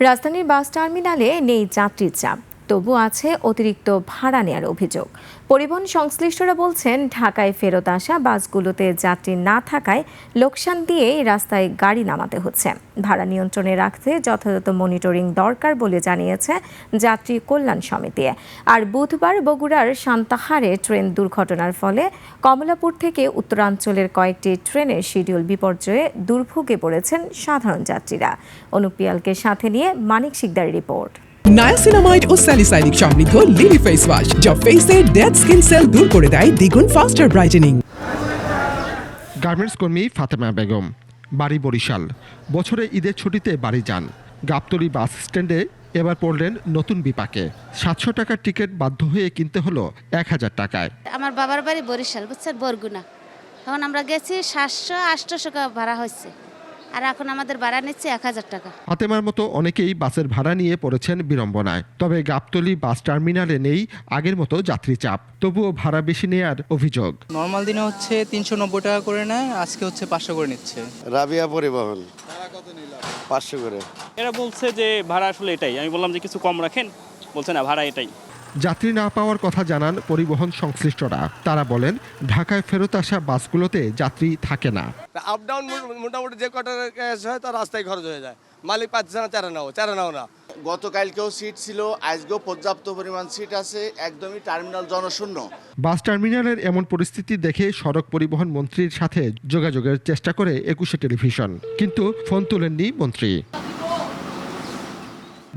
রাজধানীর বাস টার্মিনালে নেই যাত্রীর চাপ, তবু আছে অতিরিক্ত ভাড়া নেওয়ার অভিযোগ। পরিবহন সংশ্লিষ্টরা বলছেন, ঢাকায় ফেরত আসা বাসগুলোতে যাত্রী না থাকায় লোকসান দিয়েই রাস্তায় গাড়ি নামাতে হচ্ছে। ভাড়া নিয়ন্ত্রণে রাখতে যথাযথ মনিটরিং দরকার বলে জানিয়েছে যাত্রী কল্যাণ সমিতি। আর বুধবার বগুড়ার সান্তাহারে ট্রেন দুর্ঘটনার ফলে কমলাপুর থেকে উত্তরাঞ্চলের কয়েকটি ট্রেনের শিডিউল বিপর্যয়ে দুর্ভোগে পড়েছেন সাধারণ যাত্রীরা। অনুপ পিয়ালকে সাথে নিয়ে মানিক শিকদারের রিপোর্ট। নায়াসিনামাইড ও স্যালিসাইলিক সমৃদ্ধ লিলি ফেস ওয়াশ, যা ফেসের ডেড স্কিন সেল দূর করে দেয় দ্বিগুণ ফাস্টার ব্রাইটেনিং। গার্মেন্টস কর্মী ফাতেমা বেগম, বাড়ি বরিশাল। বছরে ঈদের ছুটিতে বাড়ি যান। গাবতলী বাস স্ট্যান্ডে এবার পড়লেন নতুন বিপাকে। 700 টাকার টিকিট বাধ্য হয়ে কিনতে হলো 1000 টাকায়। আমার বাবার বাড়ি বরিশাল, বুঝছেন, বরগুনা। তখন আমরা গেছি 700-800 টাকা ভাড়া হয়েছে, আর এখন আমাদের ভাড়া নিচ্ছে 1000 টাকা। ফাতেমার মতো অনেকেই বাসের ভাড়া নিয়ে পড়েছেন বিড়ম্বনায়। তবে গাবতলী বাস টার্মিনালে নেই আগের মতো যাত্রী চাপ, তবুও ভাড়া বেশি নেয়ার অভিযোগ। নর্মাল দিনে হচ্ছে 390 টাকা করে নেয়, আজকে হচ্ছে 500 করে নিচ্ছে। রাবিয়া পরিবহন 500 করে। এরা বলছে যে ভাড়া আসলে এটাই। আমি বললাম যে কিছু কম রাখেন, বলছে না ভাড়া এটাই। যাত্রী না পাওয়ার কথা জানান পরিবহন সংশ্লিষ্টরা। তারা বলেন, ঢাকায় ফেরত আসা বাসগুলোতে যাত্রী থাকে না। আপ ডাউন মোটামুটি যে কটা হয় তার রাস্তায় খরচ হয়ে যায়। মালিক পাচ্ছে না, চারা নাও না। গতকালকেও সিট ছিল, আজকেও পর্যাপ্ত পরিমাণ সিট আছে, একদমই টার্মিনাল জনশূন্য। বাস টার্মিনালের এমন পরিস্থিতি দেখে সড়ক পরিবহন মন্ত্রীর সাথে যোগাযোগের চেষ্টা করে 21 টেলিভিশন, কিন্তু ফোন তোলেননি মন্ত্রী।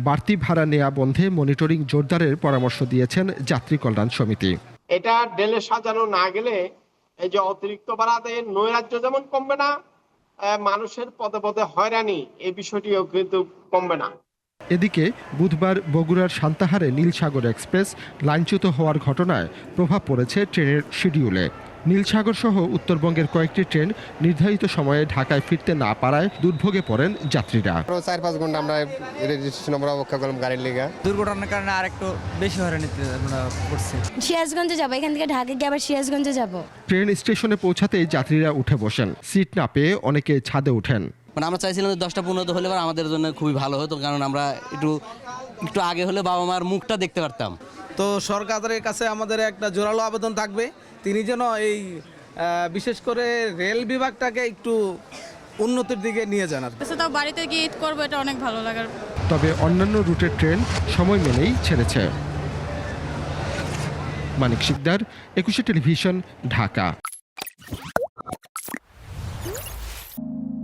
বাড়তি ভাড়া নেওয়া বন্ধে মনিটরিং জোরদারের পরামর্শ দিয়েছেন যাত্রী কল্যাণ সমিতি। এটা ডেলে সাজানো না গেলে এই যে অতিরিক্ত ভাড়া দেয়, নৈরাজ্য যেমন কমবে না, মানুষের পদে পদে হয়রানি এই বিষয়টিও কিন্তু কমবে না। এদিকে বুধবার বগুড়ার সান্তাহারে নীলসাগর এক্সপ্রেস লাইনচ্যুত হওয়ার ঘটনায় প্রভাব পড়েছে ট্রেনের শিডিউলে। নীলসাগর সহ উত্তরবঙ্গের কয়েকটি ট্রেন নির্ধারিত সময়ে ঢাকায় ফিরতে না পারায় দুর্ভোগে পড়েন যাত্রীরা। 4-5 ঘন্টা আমরা রেজিস্ট্রেশন আমরা অপেক্ষা করলাম গাড়ির লেগে। দুর্ঘটনার কারণে আরেকটু বেশি হয়রানিতে আমরা পড়ছি। সিরাজগঞ্জে যাবো, এখান থেকে ঢাকা গিয়ে আবার সিরাজগঞ্জে যাবো। ট্রেন স্টেশনে পৌঁছাতেই যাত্রীরা উঠে বসেন। সিট না পেয়ে অনেকে ছাদে ওঠেন। মানে আমরা চাইছিলাম 10টা-15 হলে আমাদের জন্য খুবই ভালো হতো, কারণ আমরা একটু আগে হলে বাবা মার মুখটা দেখতে পারতাম। তো সরকারের কাছে আমাদের একটা জোরালো আবেদন থাকবে, তিনি যেন এই বিশেষ করে রেল বিভাগটাকে একটু উন্নতির দিকে নিয়ে যান। তাও বাড়িতে গিয়ে ঈদ করবো, এটা অনেক ভালো লাগার। তবে অন্যান্য রুটের ট্রেন সময় মেনেই ছেড়েছে। মানিক শিকদার, 21 টেলিভিশন, ঢাকা।